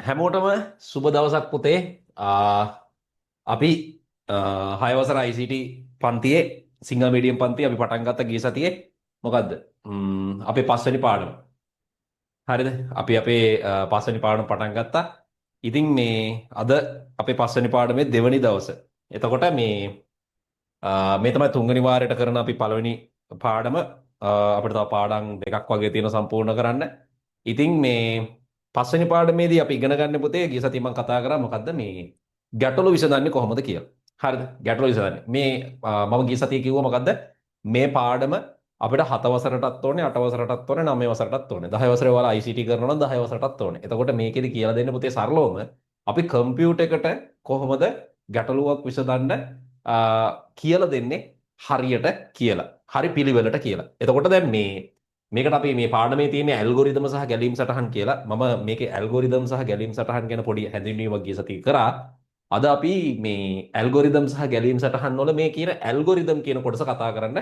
හැමෝටම සුබ දවසක් පුතේ. අපි 6 වසර ICT පන්තියේ සිංහල මීඩියම් පන්තිය අපි පටන් ගත්ත ගිය සතියේ මොකද්ද? අපේ පස්වෙනි පාඩම. හරිද? අපි අපේ පස්වෙනි පාඩම පටන් ගත්තා. ඉතින් මේ අද අපේ පස්වෙනි පාඩමේ දෙවනි දවස. එතකොට මේ තමයි තුන්වෙනි වාරයට කරන අපි පළවෙනි පාඩම. අපිට තව පාඩම් දෙකක් වගේ තියෙන සම්පූර්ණ කරන්න. ඉතින් මේ පස්වෙනි පාඩමේදී අපි ඉගෙන ගන්න පුතේ ගිය සතියේ මම කතා කරා මොකද්ද මේ ගැටලු විසඳන්නේ කොහොමද කියලා. හරිද? ගැටලු විසඳන්නේ. මම ගිය සතියේ කිව්වා මොකද්ද? මේ පාඩම අපිට 7 වසරටත් ඕනේ, 8 වසරටත් ඕනේ, 9 වසරටත් ඕනේ. 10 වසරේ ඔයාලා ICT කරනවා නම් 10 වසරටත් ඕනේ. එතකොට මේකෙදි කියලා දෙන්න පුතේ සරලවම අපි කම්පියුටර් එකට කොහොමද ගැටලුවක් විසඳන්න කියලා දෙන්නේ හරියට කියලා. හරි පිළිවෙලට කියලා. එතකොට දැන් මේකට අපි මේ පාඩමේ තියෙන ඇල්ගොරිතම සහ ගැලීම් සටහන් කියලා මම මේකේ ඇල්ගොරිතම් සහ ගැලීම් සටහන් ගැන පොඩි හැඳින්වීමක් ගිය සතියේ කරා. අද අපි මේ ඇල්ගොරිතම් සහ ගැලීම් සටහන් වල මේ කියන ඇල්ගොරිතම් කියන කොටස කතා කරන්න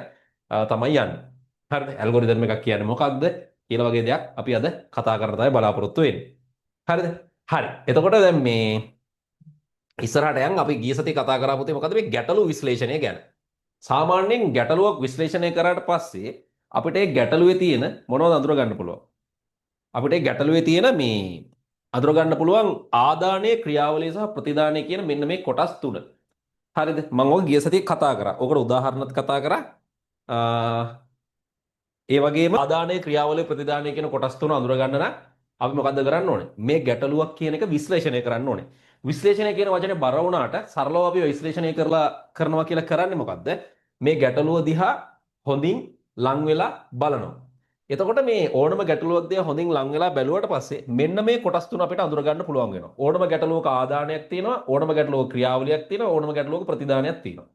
තමයි යන්නේ. හරිද? ඇල්ගොරිතම් එකක් කියන්නේ මොකක්ද කියලා වගේ දෙයක් අපි අද කතා කරන්න තමයි බලාපොරොත්තු වෙන්නේ. හරිද? හරි. එතකොට දැන් මේ ඉස්සරහට යන් අපි ගිය සතියේ කතා කරා පුතේ මොකද්ද මේ ගැටලු විශ්ලේෂණය ගැන. සාමාන්‍යයෙන් ගැටලුවක් විශ්ලේෂණය කරාට පස්සේ අපිට ඒ ගැටලුවේ තියෙන මොනවද අඳුර ගන්න පුළුවන්? අපිට ඒ ගැටලුවේ තියෙන මේ අඳුර ගන්න පුළුවන් ආදානයේ ක්‍රියාවලිය සහ ප්‍රතිදානය කියන මෙන්න මේ කොටස් තුන. හරිද? මම ඔය ගිය සතියේ කතා කරා. ඔකට උදාහරණත් කතා කරා. ඒ වගේම ආදානයේ ක්‍රියාවලිය ප්‍රතිදානය කියන කොටස් තුන අඳුර ගන්න නම් අපි මොකද්ද කරන්න ඕනේ? මේ ගැටලුවක් කියන එක විශ්ලේෂණය කරන්න ඕනේ. විශ්ලේෂණය කියන වචනේ බර වුණාට සරලව අපි විශ්ලේෂණය කරනවා කියලා කරන්නේ මොකද්ද? මේ ගැටලුව දිහා හොඳින් ලං වෙලා බලනවා. එතකොට මේ ඕනම ගැටලුවක් දිහා හොඳින් ලං වෙලා බැලුවට පස්සේ මෙන්න මේ කොටස් තුන අපිට අඳුර ගන්න පුළුවන් වෙනවා. ඕනම ගැටලුවක ආදානයක් තියෙනවා, ඕනම ගැටලුවක ක්‍රියාවලියක් තියෙනවා, ඕනම ගැටලුවක ප්‍රතිදානයක් තියෙනවා.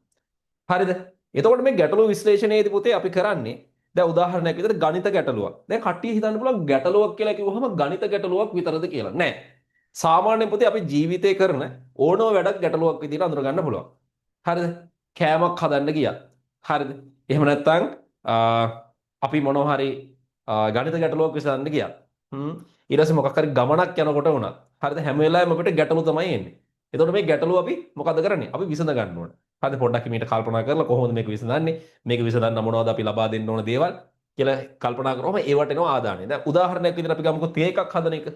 හරිද? එතකොට මේ ගැටලුව විශ්ලේෂණයේදී පුතේ අපි කරන්නේ දැන් උදාහරණයක් විදිහට ගණිත ගැටලුවක්. දැන් කට්ටිය හිතන්න පුළුවන් ගැටලුවක් කියලා කිව්වහම ගණිත ගැටලුවක් විතරද කියලා. නෑ. සාමාන්‍යයෙන් පුතේ අපි ජීවිතේ කරන ඕනම වැඩක් ගැටලුවක් විදිහට අඳුර ගන්න පුළුවන්. හරිද? කෑමක් හදන්න ගියා. හරිද? එහෙම නැත්නම් අපි මොනවා හරි ගණිත ගැටලුවක් විසඳන්න ගියා. ඊට පස්සේ මොකක් හරි ගමනක් යනකොට වුණා. හරිද? හැම වෙලාවෙම අපිට ගැටලු තමයි එන්නේ. එතකොට මේ ගැටලුව අපි මොකද කරන්නේ? අපි විසඳ ගන්න ඕනේ. හරිද? පොඩ්ඩක් මේකට කල්පනා කරලා කොහොමද මේක විසඳන්නේ? මේක විසඳන්න මොනවද අපි ලබා දෙන්න ඕන දේවල් කියලා කල්පනා කරොම ඒවට එනවා ආදානය. දැන් උදාහරණයක් විදිහට අපි ගමුකෝ තේ එකක් හදන එක.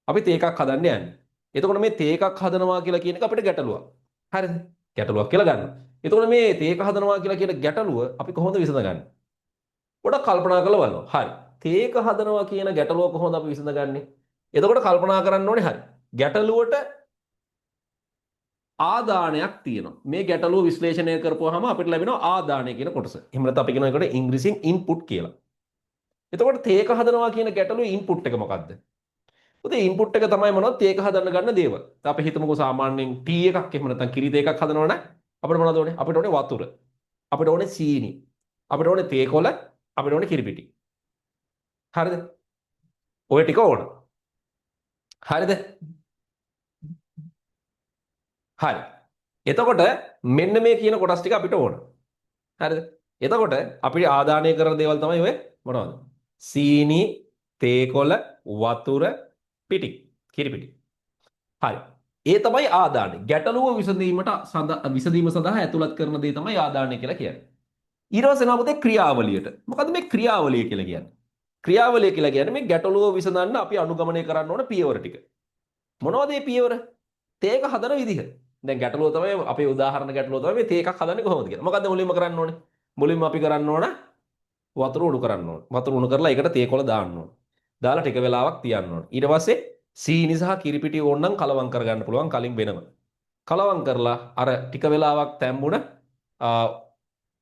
අපි තේ එකක් හදන්න යන්නේ. එතකොට මේ තේ එකක් හදනවා කියලා කියන එක අපිට ගැටලුවක්. හරිද? ගැටලුවක් කියලා ගන්න. එතකොට මේ තේ එක හදනවා කියලා කියන ගැටලුව අපි කොහොමද විසඳගන්නේ? පොඩක් කල්පනා කරලා බලනවා. හරි. තේ එක හදනවා කියන ගැටලුව කොහොමද අපි විසඳගන්නේ? එතකොට කල්පනා කරන්න ඕනේ හරි. ගැටලුවට ආදානයක් තියෙනවා. මේ ගැටලුව විශ්ලේෂණය කරපුවාම අපිට ලැබෙනවා ආදානය කියන කොටස. එහෙම නැත්නම් අපි කියනවා ඒකට ඉංග්‍රීසියෙන් ඉන්පුට් කියලා. එතකොට තේ එක හදනවා කියන ගැටලුවේ ඉන්පුට් එක මොකද්ද? උදේ ඉන්පුට් එක තමයි මොනවද තේ එක හදන්න ගන්න දේවල්. අපි හිතමුකෝ සාමාන්‍යයෙන් ටී එකක් එහෙම නැත්නම් කිරි තේ එකක් හදනවා නම් අපිට මොනවද ඕනේ? අපිට ඕනේ වතුර. අපිට ඕනේ සීනි. අපිට ඕනේ තේ කොළ. අපිට ඕනේ කිරි පිටි. හරිද? ඔය ටික ඕන. හරිද? හරි. එතකොට මෙන්න මේ කියන කොටස් ටික අපිට ඕන. හරිද? එතකොට අපි ආදානය කරන දේවල් තමයි ඔය මොනවද? සීනි, තේ කොළ, වතුර, පිටි, කිරි පිටි. හරි. ඒ තමයි ආදානය. ගැටලුව විසඳීම සඳහා ඇතුළත් කරන දේ තමයි ආදානය කියලා කියන්නේ. ඊට පස්සේ එනවා පුතේ ක්‍රියාවලියට. මොකද්ද මේ ක්‍රියාවලිය කියලා කියන්නේ? ක්‍රියාවලිය කියලා කියන්නේ මේ ගැටලුව විසඳන්න අපි අනුගමනය කරන්න ඕන පියවර ටික. මොනවද මේ පියවර? තේ එක හදන විදිහ. දැන් ගැටලුව තමයි අපේ උදාහරණ ගැටලුව තමයි මේ තේ එකක් හදන්නේ කොහොමද කියලා. මොකද්ද මුලින්ම කරන්න ඕනේ? මුලින්ම අපි කරන්න ඕන වතුර උණු කරන්න ඕන. වතුර උණු කරලා ඒකට තේ කොළ දාන්න ඕන. දාලා ටික වෙලාවක් තියන්න ඕන. ඊට පස්සේ සීනි සහ කිරි පිටි ඕනනම් කලවම් කරගන්න පුළුවන් කලින් වෙනම. කලවම් කරලා අර ටික වෙලාවක් තැම්බුණ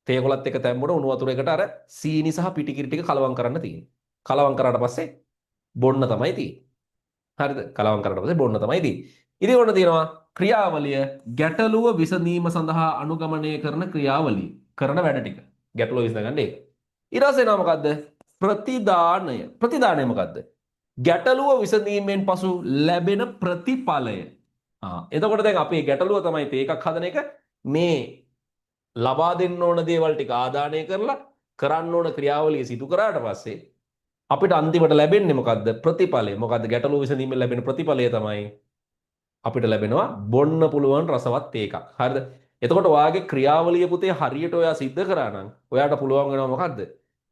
තේ කොළත් එක තැම්බුණ උණු වතුර එකට අර සීනි සහ පිටි කිරි ටික කලවම් කරන්න තියෙන්නේ. කලවම් කරාට පස්සේ බොන්න තමයි තියෙන්නේ. හරිද? කලවම් කරාට පස්සේ බොන්න තමයි තියෙන්නේ. ඉතින් ඔන්න තියෙනවා ක්‍රියාවලිය ගැටලුව විසඳීම සඳහා අනුගමනය කරන ක්‍රියාවලිය කරන වැඩ ටික. ගැටලුව විසඳගන්න ඒක. ඊට පස්සේ එනවා මොකද්ද? ප්‍රතිදානය. ප්‍රතිදානය මොකද්ද? ගැටලුව විසඳීමෙන් පසු ලැබෙන ප්‍රතිඵලය. එතකොට දැන් අපේ ගැටලුව තමයි තේ එකක් හදන එක. මේ ලබා දෙන්න ඕන දේවල් ටික ආදානය කරලා කරන්න ඕන ක්‍රියාවලිය සිදු කරාට පස්සේ අපිට අන්තිමට ලැබෙන්නේ මොකද්ද? ප්‍රතිඵලය. මොකද්ද? ගැටලුව විසඳීමෙන් ලැබෙන ප්‍රතිඵලය තමයි අපිට ලැබෙනවා බොන්න පුළුවන් රසවත් තේ එකක්. හරිද? එතකොට ඔයාගේ ක්‍රියාවලිය පුතේ හරියට ඔයා සිද්ධ කරා නම් ඔයාට පුළුවන් වෙනවා මොකද්ද?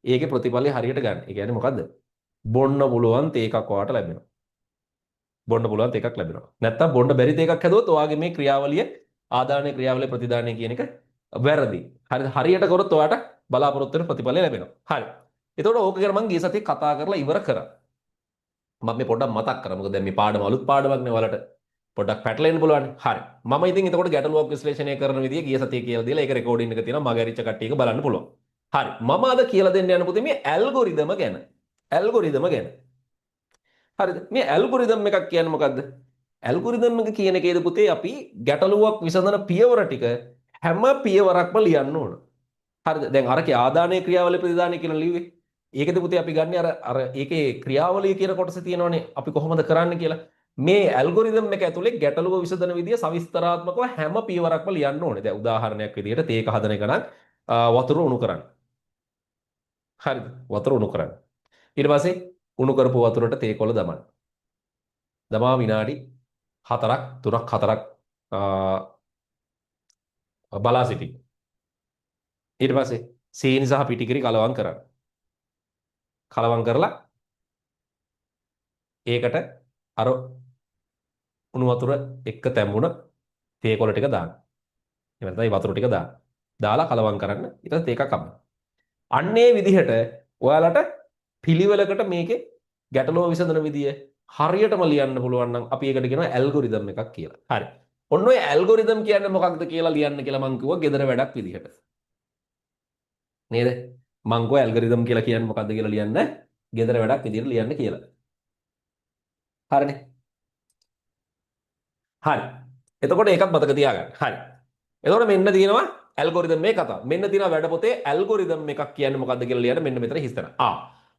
ඒකේ ප්‍රතිඵලය හරියට ගන්න. ඒ කියන්නේ මොකද්ද? බොන්න පුළුවන් තේ එකක් ඔයාට ලැබෙනවා. බොන්න පුළුවන් තේ එකක් ලැබෙනවා. නැත්තම් බොන්න බැරි තේ එකක් හැදුවොත් ඔයාගේ මේ ක්‍රියාවලිය ආදානය ක්‍රියාවලිය ප්‍රතිදානය කියන එක වැරදි. හරිද? හරියට කරොත් ඔයාට බලාපොරොත්තු වෙන ප්‍රතිඵලය ලැබෙනවා. හරි. එතකොට ඕක ගැන මම ගිය සතියේ කතා කරලා ඉවර කරා. මම මේ පොඩ්ඩක් මතක් කරා. මොකද දැන් මේ පාඩම අලුත් පාඩමක් නේ ඔයාලට. පොඩ්ඩක් පැටලෙන්න පුළුවන්. හරි. මම ඉතින් එතකොට ගැටලුවක් විශ්ලේෂණය කරන විදිය ගිය සතියේ කියලා දීලා ඒක රෙකෝඩින් එක තියෙනවා මගේ අරිච්ච කට්ටියක බලන්න පුළුවන්. හරි. මම අද කියලා දෙන්න යන පුතේ මේ ඇල්ගොරිදම ගැන. ඇල්ගොරිදම ගැන. හරිද? මේ ඇල්ගොරිදම් එකක් කියන්නේ මොකද්ද? ඇල්ගොරිදම් එක කියන එකේද පුතේ අපි ගැටලුවක් විසඳන පියවර ටික හැම පියවරක්ම ලියන්න ඕන. හරිද? දැන් අරකේ ආදානයේ ක්‍රියාවලිය ප්‍රතිදානය කියලා ලිව්වේ. ඒකද පුතේ අපි ගන්න අර ඒකේ ක්‍රියාවලිය කියන කොටස තියෙනවනේ අපි කොහොමද කරන්න කියලා. මේ ඇල්ගොරිදම් එක ඇතුලේ ගැටලුව විසඳන විදිය සවිස්තරාත්මකව හැම පියවරක්ම ලියන්න ඕනේ. දැන් උදාහරණයක් විදිහට තේක හදන එක නම් වතුර උණු කරන්න. හරිද? වතුර උණු කරන්න. ඊට පස්සේ උණු කරපු වතුරට තේකොළ දමන්න. දමා විනාඩි 4ක් 3ක් 4ක් බලා සිටින්න. ඊට පස්සේ සීනි සහ පිටිකිරි කලවම් කරන්න. කලවම් කරලා ඒකට අර උණු වතුර එක්ක තැඹුණ තේකොළ ටික දාන්න. එහෙම නැත්නම් වතුර ටික දාන්න. දාලා කලවම් කරන්න. ඊට පස්සේ තේකක් අම්මන්න. අන්නේ විදිහට ඔයාලට පිළිවෙලකට මේකේ ගැටලුව විසඳන විදිය හරියටම ලියන්න පුළුවන් නම් අපි ඒකට කියනවා ඇල්ගොරිදම් එකක් කියලා. හරි. ඔන්න ඔය ඇල්ගොරිදම් කියන්නේ මොකක්ද කියලා ලියන්න කියලා මං කිව්වා gedara වැඩක් විදිහට. නේද? මං කිව්වා ඇල්ගොරිදම් කියලා කියන්නේ මොකක්ද කියලා ලියන්න gedara වැඩක් විදිහට ලියන්න කියලා. හරිනේ. හරි. එතකොට ඒකත් මතක තියාගන්න. හරි. එතකොට මෙන්න තියෙනවා ඇල්ගොරිදම් මේ කතාව. මෙන්න තියෙනවා වැඩ පොතේ ඇල්ගොරිදම් එකක් කියන්නේ මොකක්ද කියලා ලියන්න මෙන්න මෙතන හිස්තන.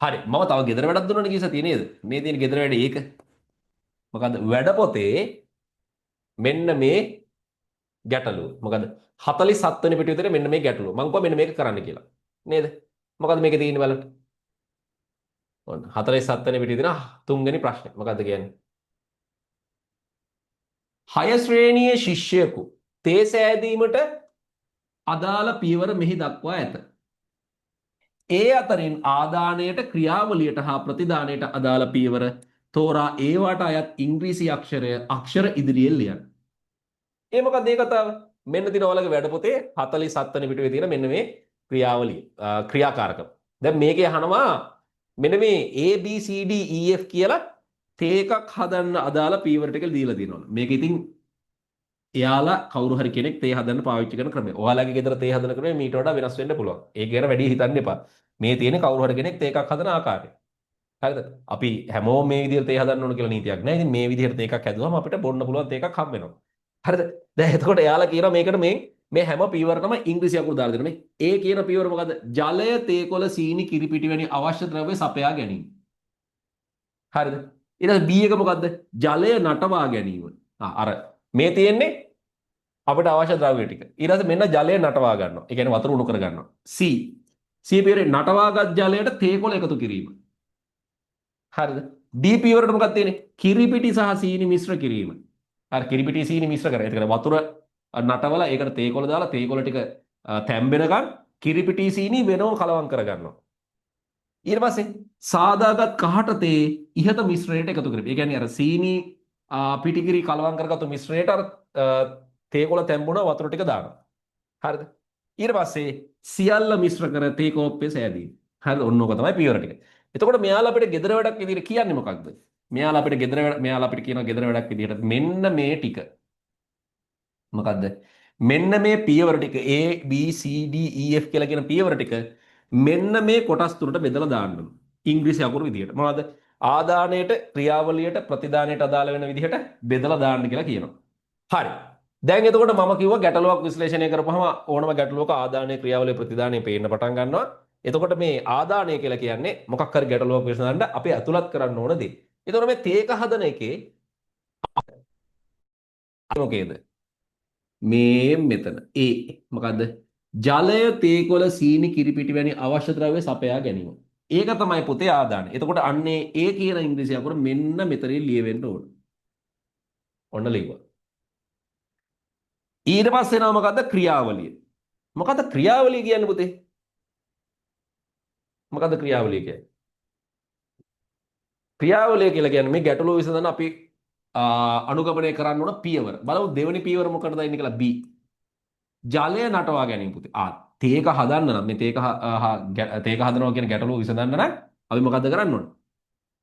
හරි. මම තව gedara වැඩක් දුන්නානේ කීස තියෙන්නේ නේද? මේ තියෙන gedara වැඩේ ඒක. මොකද්ද? වැඩ පොතේ මෙන්න මේ ගැටලුව. මොකද්ද? 47 වෙනි පිටු විතරේ මෙන්න මේ ගැටලුව. මම කිව්වා මෙන්න මේක කරන්න කියලා. නේද? මොකද්ද මේකේ තියෙන්නේ බලන්න. ඔන්න 47 වෙනි පිටු විතර තුන්වෙනි ප්‍රශ්නේ. මොකද්ද කියන්නේ? 6 ශ්‍රේණියේ ශිෂ්‍යයෙකු තේ සෑදීමට අදාළ පියවර මෙහි දක්වා ඇත. ඒ අතරින් ආදානයට ක්‍රියාවලියට හා ප්‍රතිදානයට අදාළ පියවර තෝරා ඒවට අයත් ඉංග්‍රීසි අක්ෂරය අක්ෂර ඉදිරියෙන් ලියන්න. ඒ මොකක්ද මේ කතාව? මෙන්න දින ඔයාලගේ වැඩ පොතේ 47 වෙනි පිටුවේ තියෙන මෙන්න මේ ක්‍රියාවලිය ක්‍රියාකාරකම්. දැන් මේකේ අහනවා මෙන්න මේ A B C D E F කියලා තේ එකක් හදන්න අදාළ පියවර ටික දීලා තියෙනවා. මේක ඉතින් එයාලා කවුරු හරි කෙනෙක් තේ හදන්න පාවිච්චි කරන ක්‍රමය. ඔයාලගේ ගෙදර තේ හදන ක්‍රමය මීට වඩා වෙනස් වෙන්න පුළුවන්. ඒක ගැන වැඩි හිතන්න එපා. මේ තියෙන කවුරු හරි කෙනෙක් තේ එකක් හදන ආකාරය. හරිද? අපි හැමෝම මේ විදිහට තේ හදන්න ඕන කියලා නීතියක් නැහැ. ඉතින් මේ විදිහට තේ එකක් හැදුවම අපිට බොන්න පුළුවන් තේ එකක් හම්බ වෙනවා. හරිද? දැන් එතකොට එයාලා කියනවා මේකට මේ හැම පියවරකම ඉංග්‍රීසි අකුරු දාලා දෙනවා. මේ A කියන පියවර මොකද්ද? ජලය, තේකොළ, සීනි, කිරිපිටි වැනි අවශ්‍ය ද්‍රව්‍ය සපයා ගැනීම. හරිද? ඊට පස්සේ B එක මොකද්ද? ජලය නටවා ගැනීම. අර මේ තියෙන්නේ අපිට අවශ්‍ය ද්‍රව්‍ය ටික. ඊට පස්සේ මෙන්න ජලය නටවා ගන්නවා. ඒ කියන්නේ වතුර උණු කර ගන්නවා. C පියවරේ නටවාගත් ජලයට තේකොළ එකතු කිරීම. හරිද? D පියවරට මොකක්ද තියෙන්නේ? කිරිපිටි සහ සීනි මිශ්‍ර කිරීම. හරි කිරිපිටි සීනි මිශ්‍ර කරා. ඒකට වතුර නටවලා ඒකට තේකොළ දාලා තේකොළ ටික තැම්බෙනකන් කිරිපිටි සීනි වෙනම කලවම් කර ගන්නවා. ඊට පස්සේ සාදාගත් කහට තේ ඉහත මිශ්‍රණයට එකතු කරපිය. ඒ කියන්නේ අර සීනි පිටිකිරි කලවම් කරගත්තු මිශ්‍රණයට අර තේකොළ තැම්බුණ වතුර ටික දානවා. හරිද? ඊට පස්සේ සියල්ල මිශ්‍ර කර තේ කෝප්පේ සෑදීම. හරිද? ඔන්න ඕක තමයි පියවර ටික. එතකොට මෙයාලා අපිට ගෙදර වැඩක් විදිහට කියන්නේ මොකක්ද? මෙයාලා අපිට කියනවා ගෙදර වැඩක් විදිහට මෙන්න මේ ටික. මොකද්ද? මෙන්න මේ පියවර ටික A B C D E F කියලා කියන පියවර ටික මෙන්න මේ කොටස් තුනට බෙදලා දාන්න ඕන. ඉංග්‍රීසි අකුරු විදිහට. මොනවද? ආදානයට, ක්‍රියාවලියට, ප්‍රතිදානයට අදාළ වෙන විදිහට බෙදලා දාන්න කියලා කියනවා. හරි. දැන් එතකොට මම කිව්වා ගැටලුවක් විශ්ලේෂණය කරපුවම ඕනම ගැටලුවක ආදානයේ ක්‍රියාවලිය ප්‍රතිදානයේ පේන්න පටන් ගන්නවා. එතකොට මේ ආදානය කියලා කියන්නේ මොකක් හරි ගැටලුවක් විසඳන්න අපි අතුලත් කරන්න ඕන දේ. එතකොට මේ තේක හදන එකේ මොකේද? මේ මෙතන A මොකද්ද? ජලය, තේකොළ, සීනි, කිරිපිටි වැනි අවශ්‍ය ද්‍රව්‍ය සපයා ගැනීම. ඒක තමයි පුතේ ආදානය. එතකොට අන්නේ ඒ කියන ඉංග්‍රීසි අකුර මෙන්න මෙතනින් ලියවෙන්න ඕන. ඔන්න ලිව්වා. ඊට පස්සේ එනවා මොකද්ද ක්‍රියාවලිය. මොකද්ද ක්‍රියාවලිය කියන්නේ පුතේ? මොකද්ද ක්‍රියාවලිය කියන්නේ? ක්‍රියාවලිය කියලා කියන්නේ මේ ගැටලුව විසඳන අපි අනුගමනය කරන්න ඕන පියවර. බලමු දෙවෙනි පියවර මොකටද ඉන්නේ කියලා B. ජලය නටවා ගැනීම පුතේ. තේක හදන්න නම් මේ තේක හදනවා කියන ගැටලුව විසඳන්න නම් අපි මොකද්ද කරන්න ඕන?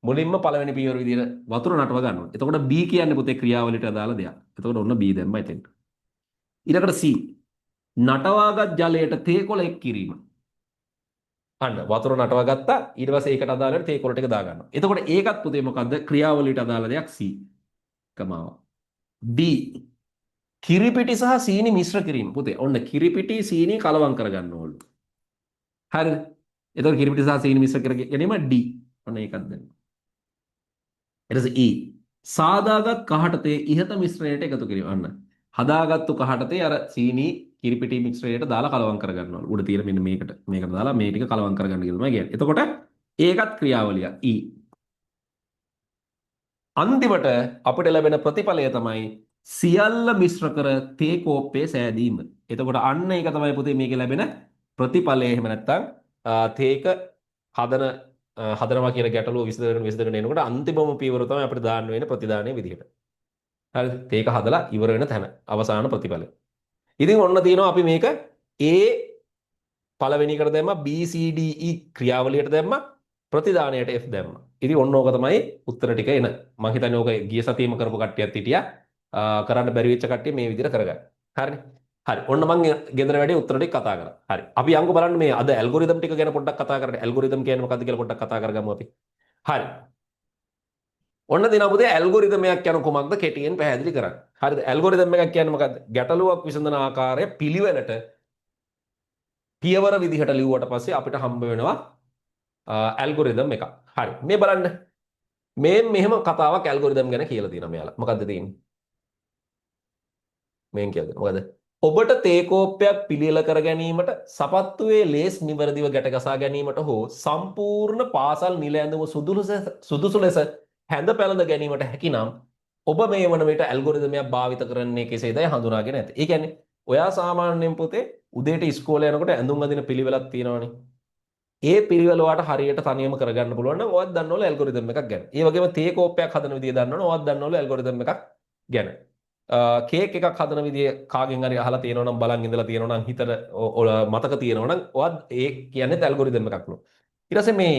මුලින්ම පළවෙනි පියවර විදිහට වතුර නටව ගන්න ඕන. එතකොට B කියන්නේ පුතේ ක්‍රියාවලියට අදාළ දෙයක්. එතකොට ඔන්න B දැම්මා එතෙන්ට. ඊළඟට C. නටවාගත් ජලයට තේකොළ එක් කිරීම. අන්න වතුර නටවා ගත්තා ඊට පස්සේ ඒකට අදාළ තේකොළ ටික දා ගන්නවා. එතකොට ඒකත් පුතේ මොකද්ද? ක්‍රියාවලියට අදාළ දෙයක් C. කමාව. D. කිරිපිටි සහ සීනි මිශ්‍ර කිරීම. පුතේ ඔන්න කිරිපිටි සීනි කලවම් කරගන්න ඕලු. හරිද? එතකොට කිරිපිටි සහ සීනි මිශ්‍ර කර ගැනීම D. ඔන්න ඒකත් දෙන්න. ඊට පස්සේ E. සාදාගත් කහට තේ ඉහත මිශ්‍රණයට එකතු කිරීම. අන්න හදාගත්තු කහට තේ අර සීනි කිරිපිටි මිශ්‍රණයට දාලා කලවම් කරගන්න ඕලු. උඩ තියෙන මෙන්න මේකට දාලා මේ ටික කලවම් කරගන්න කියලා තමයි කියන්නේ. එතකොට ඒකත් ක්‍රියාවලිය E. අන්තිමට අපිට ලැබෙන ප්‍රතිඵලය තමයි සියල්ල මිශ්‍ර කර තේ කෝප්පේ සෑදීම. එතකොට අන්න ඒක තමයි පුතේ මේකේ ලැබෙන ප්‍රතිඵලය. එහෙම නැත්නම් තේක හදනවා කියන ගැටලුව විසඳගෙන එනකොට අන්තිමම පියවර තමයි අපිට දාන්න වෙන ප්‍රතිදානයේ විදිහට. හරිද? තේක හදලා ඉවර වෙන තැන අවසාන ප්‍රතිඵලය. ඉතින් ඔන්න තියෙනවා අපි මේක A පළවෙනි එකට දැම්මා B C D E ක්‍රියාවලියට දැම්මා ප්‍රතිදානයට F දැම්මා. ඉතින් ඔන්න ඕක තමයි උත්තර ටික එන. මම හිතන්නේ ඕක ගිය සතියේම කරපු කට්ටියත් හිටියා. කරන්න බැරි වෙච්ච කට්ටිය මේ විදිහට කරගන්න. හරිනේ. හරි. ඔන්න මම ගෙදර වැඩේ උත්තර ටික කතා කරා. හරි. අපි යංගු බලන්න මේ අද ඇල්ගොරිතම් ටික ගැන පොඩ්ඩක් කතා කරන්න. ඇල්ගොරිතම් කියන්නේ මොකක්ද කියලා පොඩ්ඩක් කතා කරගමු අපි. හරි. ඔන්න දිනා පුතේ ඇල්ගොරිතමයක් කියන කොමක්ද කෙටියෙන් පැහැදිලි කරන්න. හරිද? ඇල්ගොරිතම් එකක් කියන්නේ මොකක්ද? ගැටලුවක් විසඳන ආකාරය පිළිවෙලට පියවර විදිහට ලිව්වට පස්සේ අපිට හම්බ වෙනවා ඇල්ගොරිතම් එකක්. හරි. මේ බලන්න. මෙහෙම කතාවක් ඇල්ගොරිතම් ගැන කියලා තියෙනවා මෙයාලා. මොකද්ද තියෙන්නේ? මේන් කියන්නේ මොකද? ඔබට තේ කෝප්පයක් පිළියෙල කර ගැනීමට සපත්තුවේ ලේස් නිවැරදිව ගැට ගසා ගැනීමට හෝ සම්පූර්ණ පාසල් නිල ඇඳුම සුදුසු ලෙස හැඳ පැළඳ ගැනීමට හැකි නම් ඔබ මේ වන විට ඇල්ගොරිතමයක් භාවිත කරන්නේ කෙසේදයි හඳුනාගෙන ඇත. ඒ කියන්නේ ඔයා සාමාන්‍යයෙන් පුතේ උදේට ඉස්කෝලේ යනකොට ඇඳුම් අඳින පිළිවෙලක් තියෙනවනේ. ඒ පිළිවෙල ඔයාට හරියට තනියම කරගන්න පුළුවන් නම් ඔයත් දන්නවලු ඇල්ගොරිතම් එකක් ගැන. ඒ වගේම තේ කෝප්පයක් හදන විදිය දන්නවනේ ඔයත් දන්නවලු ඇල්ගොරිතම් එකක් ගැන. කේක් එකක් හදන විදිය කාගෙන් හරි අහලා තියෙනවා නම් බලන් ඉඳලා තියෙනවා නම් හිතට මතක තියෙනවා නම් ඔයත් ඒ කියන්නේ ඇල්ගොරිතම් එකක් නෝ. ඊට පස්සේ මේ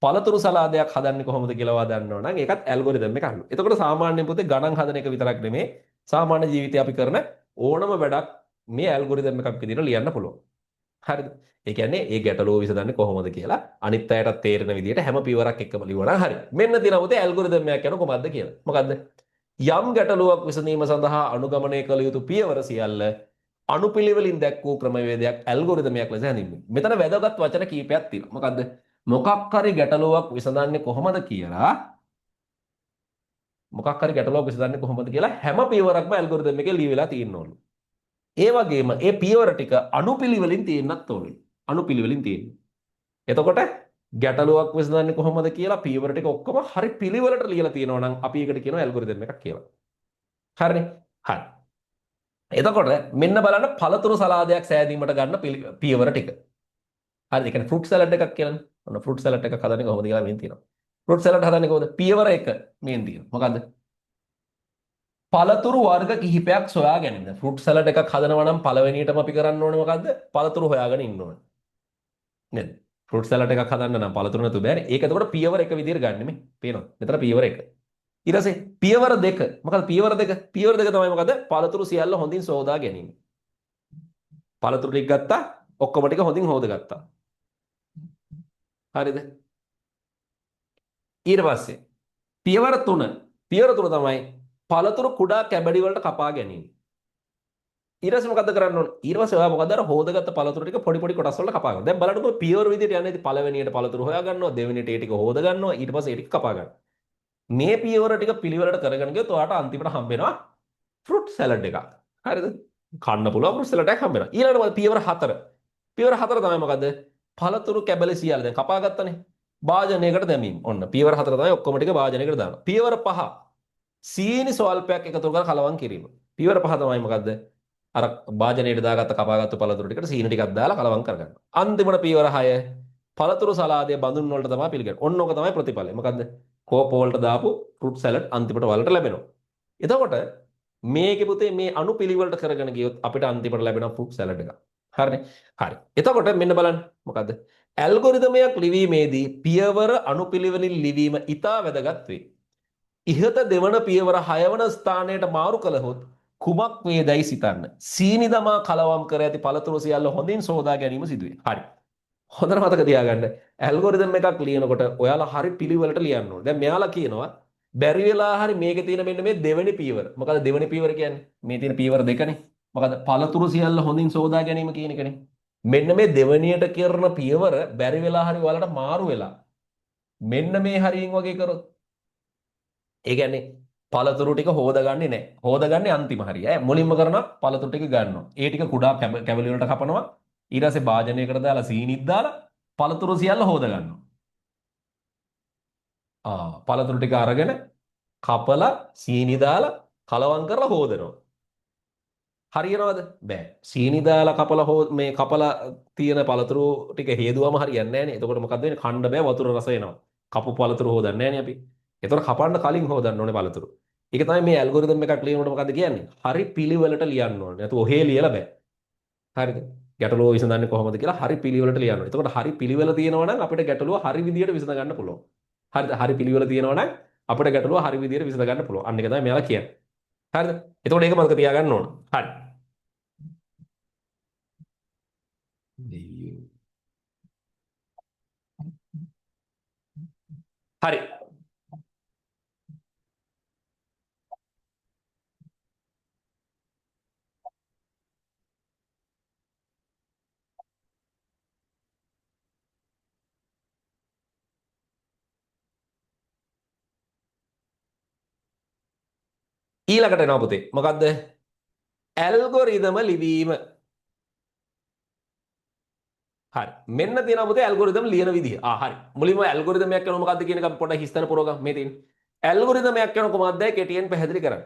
පළතුරු සලාදයක් හදන්නේ කොහොමද කියලා ඔයා දන්නවා නම් ඒකත් ඇල්ගොරිතම් එකක් නෝ. එතකොට සාමාන්‍යයෙන් පුතේ ගණන් හදන එක විතරක් නෙමේ සාමාන්‍ය ජීවිතේ අපි කරන ඕනම වැඩක් මේ ඇල්ගොරිතම් එකක් විදිහට ලියන්න පුළුවන්. හරිද? ඒ කියන්නේ ඒ ගැටලුව විසඳන්නේ කොහොමද කියලා අනිත් අයටත් තේරෙන විදිහට හැම පියවරක් එක්කම ලියවනම් හරි. මෙන්න තියෙනවා පුතේ ඇල්ගොරිතම් එකක් කියන කොහොමද කියලා. මොකද්ද? යම් ගැටලුවක් විසඳීම සඳහා අනුගමනය කළ යුතු පියවර සියල්ල අනුපිළිවෙලින් දැක් වූ ක්‍රමවේදයක් ඇල්ගොරිතමයක් ලෙස හැඳින්වෙනවා. මෙතන වැදගත් වචන කීපයක් තියෙනවා. මොකද්ද? මොකක් හරි ගැටලුවක් විසඳන්නේ කොහොමද කියලා හැම පියවරක්ම ඇල්ගොරිතම් එකේ ලියවිලා තියෙන්න ඕනේ. ඒ වගේම ඒ පියවර ටික අනුපිළිවෙලින් තියෙන්නත් ඕනේ. අනුපිළිවෙලින් තියෙන්න. එතකොට ගැටලුවක් විසඳන්නේ කොහොමද කියලා පියවර ටික ඔක්කොම හරි පිළිවෙලට ලියලා තියෙනවා නම් අපි ඒකට කියනවා ඇල්ගොරිතම් එකක් කියලා. හරිනේ? හරි. එතකොට මෙන්න බලන්න පළතුරු සලාදයක් සෑදීමට ගන්න පියවර ටික. හරිද? ඒ කියන්නේ ෆෘට් සලාඩ් එකක් කියලානේ. ඔන්න ෆෘට් සලාඩ් එකක් හදන්නේ කොහොමද කියලා මෙන් තියෙනවා. ෆෘට් සලාඩ් හදන්නේ කොහොමද? පියවර 1 මෙන් තියෙනවා. මොකද්ද? පළතුරු වර්ග කිහිපයක් සොයා ගැනීම. ෆෘට් සලාඩ් එකක් හදනවා නම් පළවෙනියටම අපි කරන්න ඕනේ මොකද්ද? පළතුරු හොයාගෙන ඉන්න ඕනේ. නේද? ෆෘට් සලාඩ් එකක් හදන්න නම් පළතුරු නැතුව බෑනේ. ඒක එතකොට පියවර 1 විදිහට ගන්න මේ. පේනවද? මෙතන පියවර 1. ඊට පස්සේ පියවර 2. මොකද පියවර 2? පියවර 2 තමයි මොකද? පළතුරු සියල්ල හොඳින් සෝදා ගැනීම. පළතුරු ටික ගත්තා, ඔක්කොම ටික හොඳින් හොදගත්තා. හරිද? ඊට පස්සේ පියවර 3. පියවර 3 තමයි පළතුරු කුඩා කැබඩි වලට කපා ගැනීම. ඊට පස්සේ මොකද කරන්න ඕන? ඊට පස්සේ ඔයා මොකද අර හොදගත්ත පළතුරු ටික පොඩි පොඩි කොටස් වලට කපා ගන්න. දැන් බලන්නකෝ පියවර විදිහට යන්නේ පළවෙනියට පළතුරු හොයා ගන්නවා, දෙවෙනියට ඒ ටික හොද ගන්නවා, ඊට පස්සේ ඒ ටික කපා ගන්නවා. මේ පියවර ටික පිළිවෙලට කරගෙන ගියොත් ඔයාට අන්තිමට හම්බ වෙනවා ෆෘට් සලාඩ් එකක්. හරිද? කන්න පුළුවන් ෆෘට් සලාඩ් එකක් හම්බ වෙනවා. ඊළඟට පියවර 4. පියවර 4 තමයි මොකද්ද? පළතුරු කැබලි සියල්ල දැන් කපා ගත්තනේ. භාජනයකට දැමීම. ඔන්න පියවර 4 තමයි ඔක්කොම ටික භාජනයකට දානවා. පියවර 5 සීනි ස්වල්පයක් එකතු කර කලවම් කිරීම. පියවර 5 තමයි මොකද්ද? අර භාජනයට දාගත්ත කපාගත්තු පළතුරු ටිකට සීනි ටිකක් දාලා කලවම් කරගන්න. අන්තිමට පියවර 6 පළතුරු සලාදය බඳුන් වලට තමයි පිළිගන්නේ. ඔන්න ඕක තමයි ප්‍රතිඵලය. මොකද්ද? කෝප වලට දාපු ෆෘට් සලාඩ් අන්තිමට වලට ලැබෙනවා. එතකොට මේකේ පුතේ මේ අනුපිළිවෙලට කරගෙන ගියොත් අපිට අන්තිමට ලැබෙන ෆෘට් සලාඩ් එක. හරිනේ. හරි. එතකොට මෙන්න බලන්න. මොකද්ද? ඇල්ගොරිදමයක් ලිවීමේදී පියවර අනුපිළිවෙලින් ලිවීම ඉතා වැදගත් වේ. ඉහත දෙවන පියවර 6 වන ස්ථානයට මාරු කළහොත් කුමක් වේදයි සිතන්න. සීනි දමා කලවම් කර ඇති පළතුරු සියල්ල හොඳින් සෝදා ගැනීම සිදුවේ. හරි. හොඳට මතක තියාගන්න. ඇල්ගොරිදම් එකක් ලියනකොට ඔයාලා හරි පිළිවෙලට ලියන්න ඕනේ. දැන් මෙයාලා කියනවා බැරි වෙලා හරි මේකේ තියෙන මෙන්න මේ දෙවෙනි පියවර. මොකද දෙවෙනි පියවර කියන්නේ? මේ තියෙන පියවර දෙකනේ. මොකද පළතුරු සියල්ල හොඳින් සෝදා ගැනීම කියන එකනේ. මෙන්න මේ දෙවෙනියට කරන පියවර බැරි වෙලා හරි ඔයාලට මාරු වෙලා. මෙන්න මේ හරියින් වගේ කරොත් ඒ කියන්නේ පළතුරු ටික හොදගන්නේ නැහැ. හොදගන්නේ අන්තිම හරිය. මුලින්ම කරනවා පළතුරු ටික ගන්නවා. ඒ ටික කුඩා කැවලි වලට කපනවා. ඊට පස්සේ භාජනයකට දාලා සීනිත් දාලා පළතුරු සියල්ල හොදගන්නවා. පළතුරු ටික අරගෙන කපලා සීනි දාලා කලවම් කරලා හොදනවා. හරියනවද? බෑ. සීනි දාලා කපලා මේ කපලා තියෙන පළතුරු ටික හේදුවම හරියන්නේ නැහැ නේ. එතකොට මොකද වෙන්නේ? කණ්ඩ බෑ වතුර රස එනවා. කපු පළතුරු හොදන්නේ නැහැ නේ අපි. එතකොට කපන්න කලින් හොදන්න ඕනේ පළතුරු. ඒක තමයි මේ ඇල්ගොරිතම් එකක් ලියනකොට මොකද්ද කියන්නේ? හරි පිළිවෙලට ලියන්න ඕනේ. නැතු ඔහේ ලියලා බෑ. හරිද? ගැටලුව විසඳන්නේ කොහොමද කියලා හරි පිළිවෙලට ලියන්න ඕනේ. එතකොට හරි පිළිවෙල තියෙනවා නම් අපිට ගැටලුව හරි විදියට විසඳ ගන්න පුළුවන්. හරිද? හරි පිළිවෙල තියෙනවා නම් අපිට ගැටලුව හරි විදියට විසඳ ගන්න පුළුවන්. අන්න ඒක තමයි මෙයාලා කියන්නේ. හරිද? එතකොට ඒක මතක තියාගන්න ඕන. හරි. හරි. ඊළඟට එනවා පුතේ. මොකද්ද? ඇල්ගොරිදම ලිවීම. හරි. මෙන්න තියෙනවා පුතේ ඇල්ගොරිදම් ලියන විදිහ. හරි. මුලින්ම ඇල්ගොරිදමයක් කරන මොකද්ද කියන එක අපි පොඩ්ඩක් හිස්තන පුරවගමු. මේ තියෙන්නේ. ඇල්ගොරිදමයක් කරන කොහොමද කෙටියෙන් පැහැදිලි කරන්න.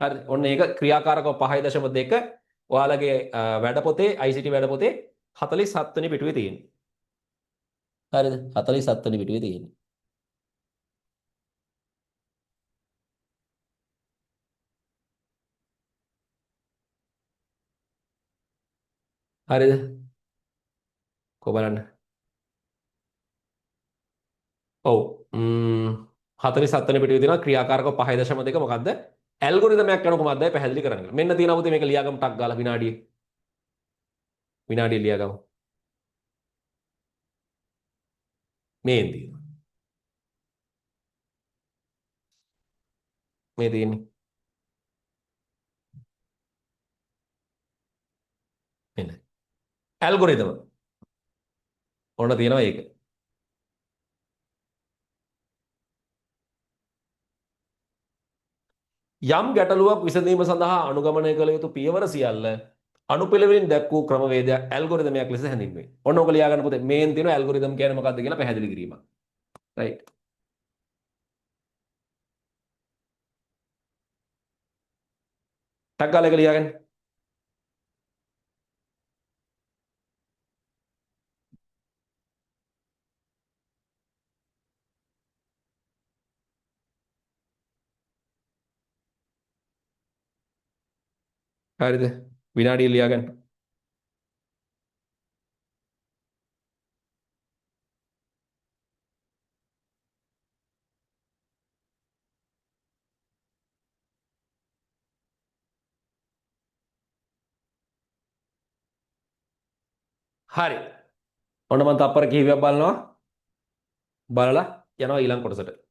හරි. ඔන්න ඒක ක්‍රියාකාරක 5.2 ඔයාලගේ වැඩ පොතේ ICT වැඩ පොතේ 47 වෙනි පිටුවේ තියෙන්නේ. හරිද? 47 වෙනි පිටුවේ තියෙන්නේ. හරිද? කො බලන්න. ඔව්. 47 වෙනි පිටුවේ තියෙනවා ක්‍රියාකාරක 5.2 මොකද්ද? ඇල්ගොරිදමයක් කරන කොහොමද පැහැදිලි කරන්න. මෙන්න තියෙනවා පුතේ මේක ලියාගමු ටක් ගාලා විනාඩිය ලියාගමු. මේන් තියෙනවා. මේ තියෙන්නේ. මෙන්න. ඇල්ගොරිදම. ඔන්න තියෙනවා ඒක. යම් ගැටලුවක් විසඳීම සඳහා අනුගමනය කළ යුතු පියවර සියල්ල අනුපිළිවෙලින් දැක් වූ ක්‍රමවේදයක් ඇල්ගොරිදමයක් ලෙස හැඳින්වේ. ඔන්න ඔක ලියා ගන්න පුතේ. මේන් තියෙන ඇල්ගොරිදම් කියන්නේ මොකක්ද කියලා පැහැදිලි කිරීමක්. රයිට්. ටක් ගාලා එක ලියා ගන්න. හරිද? විනාඩිය ලියා ගන්න. හරි. ඔන්න මම තප්පර කිහිපයක් බලනවා. බලලා යනවා ඊළඟ කොටසට.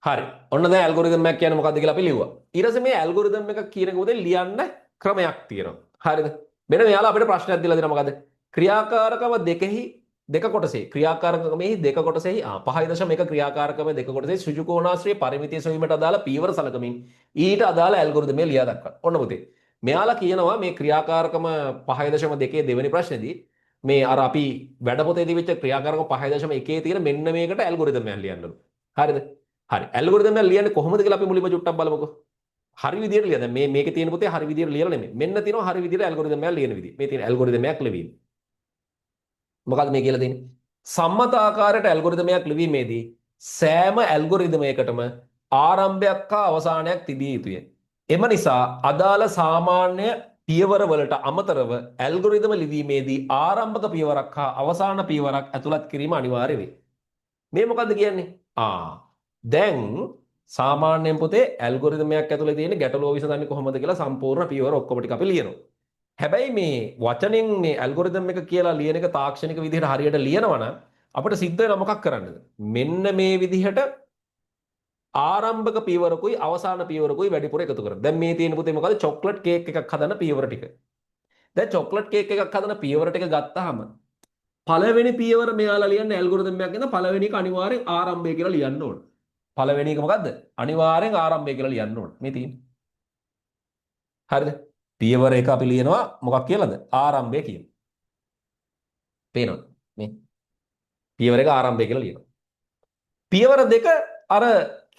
හරි. ඔන්න දැන් ඇල්ගොරිදම් එකක් කියන්නේ මොකක්ද කියලා අපි ලිව්වා. ඊට පස්සේ මේ ඇල්ගොරිදම් එකක් කියන එක උදේ ලියන්න ක්‍රමයක් තියෙනවා. හරිද? මෙන්න මෙයාලා අපිට ප්‍රශ්නයක් දීලා දෙනවා මොකද්ද? ක්‍රියාකාරකම දෙකෙහි දෙක කොටසේ ක්‍රියාකාරකමෙහි දෙක කොටසෙහි 5.1 ක්‍රියාකාරකම දෙක කොටසේ සුජු කෝණාශ්‍රයේ පරිමිතිය සොයීමට අදාළ පීවර සලකමින් ඊට අදාළ ඇල්ගොරිදමය ලියා දක්වන්න. ඔන්න පුතේ. මෙයාලා කියනවා මේ ක්‍රියාකාරකම 5.2 දෙවෙනි ප්‍රශ්නේදී මේ අර අපි වැඩ පොතේදී වෙච්ච ක්‍රියාකාරකම 5.1 තියෙන මෙන්න මේකට ඇල්ගොරිතම් එකක් ලියන්නලු. හරිද? හරි. ඇල්ගොරිතම් එක ලියන්නේ කොහොමද කියලා අපි මුලින්ම චුට්ටක් බලමුකෝ. හරි විදියට ලියන්න. මේකේ තියෙන පොතේ හරි විදියට ලියලා නෙමෙයි. මෙන්න තියෙනවා හරි විදියට ඇල්ගොරිතම් එකක් ලියන විදිය. මේ තියෙන ඇල්ගොරිතම් එකක් ලිවීම. මොකද්ද මේ කියලා තියෙන්නේ? සම්මත ආකාරයට ඇල්ගොරිතම් එකක් ලිවීමේදී සෑම ඇල්ගොරිතම් එකකටම ආරම්භයක් හා අවසානයක් තිබිය යුතුය. එම නිසා අදාළ සාමාන්‍ය පියවර වලට අමතරව ඇල්ගොරිතම ලිවීමේදී ආරම්භක පියවරක් හා අවසාන පියවරක් ඇතුළත් කිරීම අනිවාර්ය වේ. මේ මොකද්ද කියන්නේ? දැන් සාමාන්‍යයෙන් පොතේ ඇල්ගොරිතමයක් ඇතුලේ තියෙන ගැටලුව විසඳන්නේ කොහොමද කියලා සම්පූර්ණ පියවර ඔක්කොම ටික අපි ලියනවා. හැබැයි මේ වචනෙන් මේ ඇල්ගොරිතම් එක කියලා ලියන එක තාක්ෂණික විදිහට හරියට ලියනවා නම් අපිට සිද්ධ වෙන මොකක් කරන්නද? මෙන්න මේ විදිහට ආරම්භක පියවරකුයි අවසාන පියවරකුයි වැඩිපුර එකතු කරනවා. දැන් මේ තියෙන පුතේ මොකද? චොක්ලට් කේක් එකක් හදන පියවර ටික. දැන් චොක්ලට් කේක් එකක් හදන පියවර ටික ගත්තාම පළවෙනි පියවර මෙයාලා ලියන්නේ ඇල්ගොරිතම් එකක් නේද? පළවෙනි එක අනිවාර්යෙන් ආරම්භය කියලා ලියන්න ඕන. පළවෙනි එක මොකද්ද? අනිවාර්යෙන් ආරම්භය කියලා ලියන්න ඕන. මේ තියෙන්නේ. හරිද? පියවර එක අපි ලියනවා මොකක් කියලාද? ආරම්භය කියන. පේනවද? මේ පියවර එක ආරම්භය කියලා ලියනවා. පියවර දෙක අර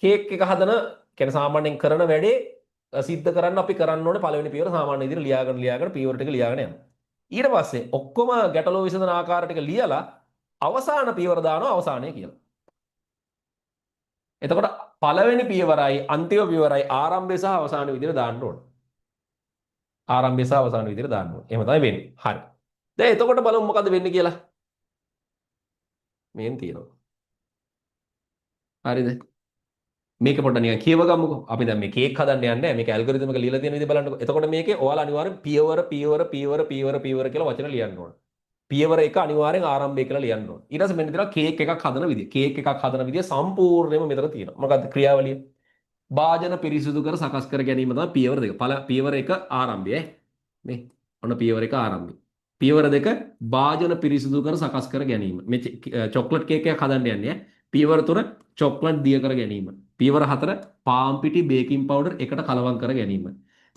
කේක් එක හදන කියන්නේ සාමාන්‍යයෙන් කරන වැඩේ සිද්ධ කරන්න අපි කරන්න ඕනේ පළවෙනි පියවර සාමාන්‍ය විදිහට ලියාගෙන පියවර ටික ලියාගෙන යනවා. ඊට පස්සේ ඔක්කොම ගැටලුව විසඳන ආකාර ටික ලියලා අවසාන පියවර දානවා අවසානය කියලා. එතකොට පළවෙනි පියවරයි අන්තිම පියවරයි ආරම්භය සහ අවසාන විදිහට දාන්න ඕනේ. ආරම්භය සහ අවසාන විදිහට දාන්න ඕනේ. එහෙම තමයි වෙන්නේ. හරි. දැන් එතකොට බලමු මොකද වෙන්නේ කියලා. මේන් තියෙනවා. හරිද? මේක පොඩ්ඩක් නිකන් කියව ගමුකෝ. අපි දැන් මේ කේක් හදන්න යන්නේ නැහැ. මේක ඇල්ගොරිතම් එක ලියලා තියෙන විදිහ බලන්නකෝ. එතකොට මේකේ ඔයාලා අනිවාර්යෙන් පියවර කියලා වචන ලියන්න ඕන. පියවර එක අනිවාර්යෙන් ආරම්භය කියලා ලියන්න ඕන. ඊට පස්සේ මෙන්න තියෙනවා කේක් එකක් හදන විදිය. කේක් එකක් හදන විදිය සම්පූර්ණයෙන්ම මෙතන තියෙනවා. මොකද්ද ක්‍රියාවලිය? භාජන පිරිසිදු කර සකස් කර ගැනීම තමයි පියවර දෙක. පියවර එක ආරම්භය. මේ ඔන්න පියවර එක ආරම්භය. පියවර දෙක භාජන පිරිසිදු කර සකස් කර ගැනීම. මේ චොක්ලට් කේක් එකක් හදන්න යන්නේ. පියවර 3 චොක්ලට් දිය කර ගැනීම. පියවර 4 පාම් පිටි බේකින් පවුඩර් එකට කලවම් කර ගැනීම.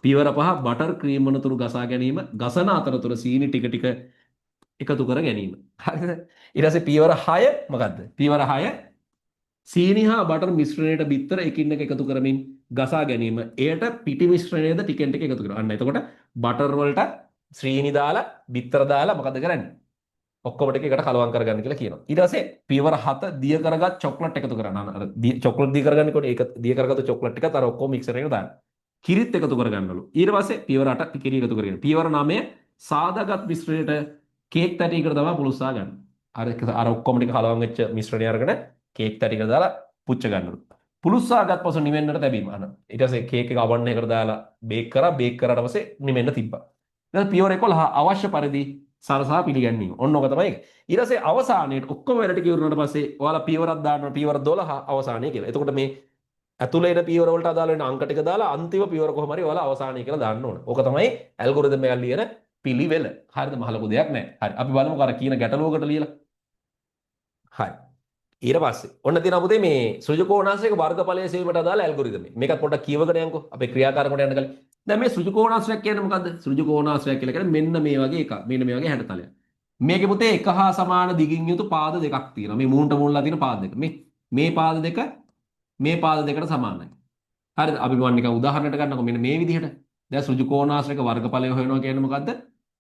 පියවර 5 බටර් ක්‍රීම් වනතුරු ගසා ගැනීම. ගසන අතරතුර සීනි ටික ටික එකතු කර ගැනීම. හරිද? ඊට පස්සේ පියවර 6 මොකද්ද? පියවර 6 සීනි හා බටර් මිශ්‍රණයට බිත්තර එකින් එක එකතු කරමින් ගසා ගැනීම. එයට පිටි මිශ්‍රණයද ටිකෙන් ටික එකතු කරනවා. අන්න එතකොට බටර් වලට සීනි දාලා බිත්තර දාලා මොකද කරන්නේ? ඔක්කොම ටික එකට කලවම් කරගන්න කියලා කියනවා. ඊට පස්සේ පියවර 7 දිය කරගත් චොක්ලට් එකතු කරනවා. අර චොක්ලට් දිය කරගන්නකොට ඒක දිය කරගත්තු චොක්ලට් එකත් අර ඔක්කොම මික්සර් එකට දාන්න. කිරිත් එකතු කරගන්නලු. ඊට පස්සේ පියවර 8 කිරි එකතු කරගෙන. පියවර 9 සාදාගත් මිශ්‍රණයට කේක් තැටියකට තමයි පුලුස්සා ගන්න. අර ඔක්කොම ටික කලවම් වෙච්ච මිශ්‍රණය අරගෙන කේක් තැටියකට දාලා පුච්ච ගන්නලු. පුලුස්සාගත් පසු නිවෙන්නට තැබීම. ඊට පස්සේ කේක් එක අවන්න එකට දාලා බේක් කරාට පස්සේ නිවෙන්න තිබ්බා. ඊට පියවර 11 අවශ්‍ය පරිදි සරසා පිළිගැනීම. ඔන්න ඔක තමයි ඒක. ඊට පස්සේ අවසානයේට ඔක්කොම වැඩ ටික ඉවරනට පස්සේ ඔයාලා පියවරක් දානවා පියවර 12 අවසානයේ කියලා. එතකොට මේ ඇතුළේ එන පියවර වලට අදාළ වෙන අංක ටික දාලා අන්තිම පියවර කොහොම හරි ඔයාලා අවසානයේ කියලා දාන්න ඕන. ඕක තමයි ඇල්ගොරිතම් එකක් ලියන පිළිවෙල. හරිද? මහලොකු දෙයක් නෑ. හරි. අපි බලමු අර කියන ගැටලුවකට ලියලා. හරි. ඊට පස්සේ ඔන්න තියෙනවා පුතේ මේ සෘජුකෝණාශ්‍රයක වර්ගඵලයේ සෙවීමට අදාළ ඇල්ගොරිතම් එක. මේකත් පොඩ්ඩක් කියවගෙන යන්කෝ. අපේ ක්‍රියාකාරකමට යන්න කලින්. දැන් මේ සෘජුකෝණාශ්‍රයක් කියන්නේ මොකද්ද? සෘජුකෝණාශ්‍රයක් කියලා කියන්නේ මෙන්න මේ වගේ එකක්. මෙන්න මේ වගේ හැඩතලයක්. මේකේ පුතේ එක හා සමාන දිගින් යුතු පාද දෙකක් තියෙනවා. මේ මූණට මූණලා තියෙන පාද දෙක. මේ පාද දෙක මේ පාද දෙකට සමානයි. හරිද? අපි මම නිකන් උදාහරණයක් ගන්නකො මෙන්න මේ විදිහට. දැන් සෘජුකෝණාශ්‍රයක වර්ගඵලය හොයනවා කියන්නේ මොකද්ද?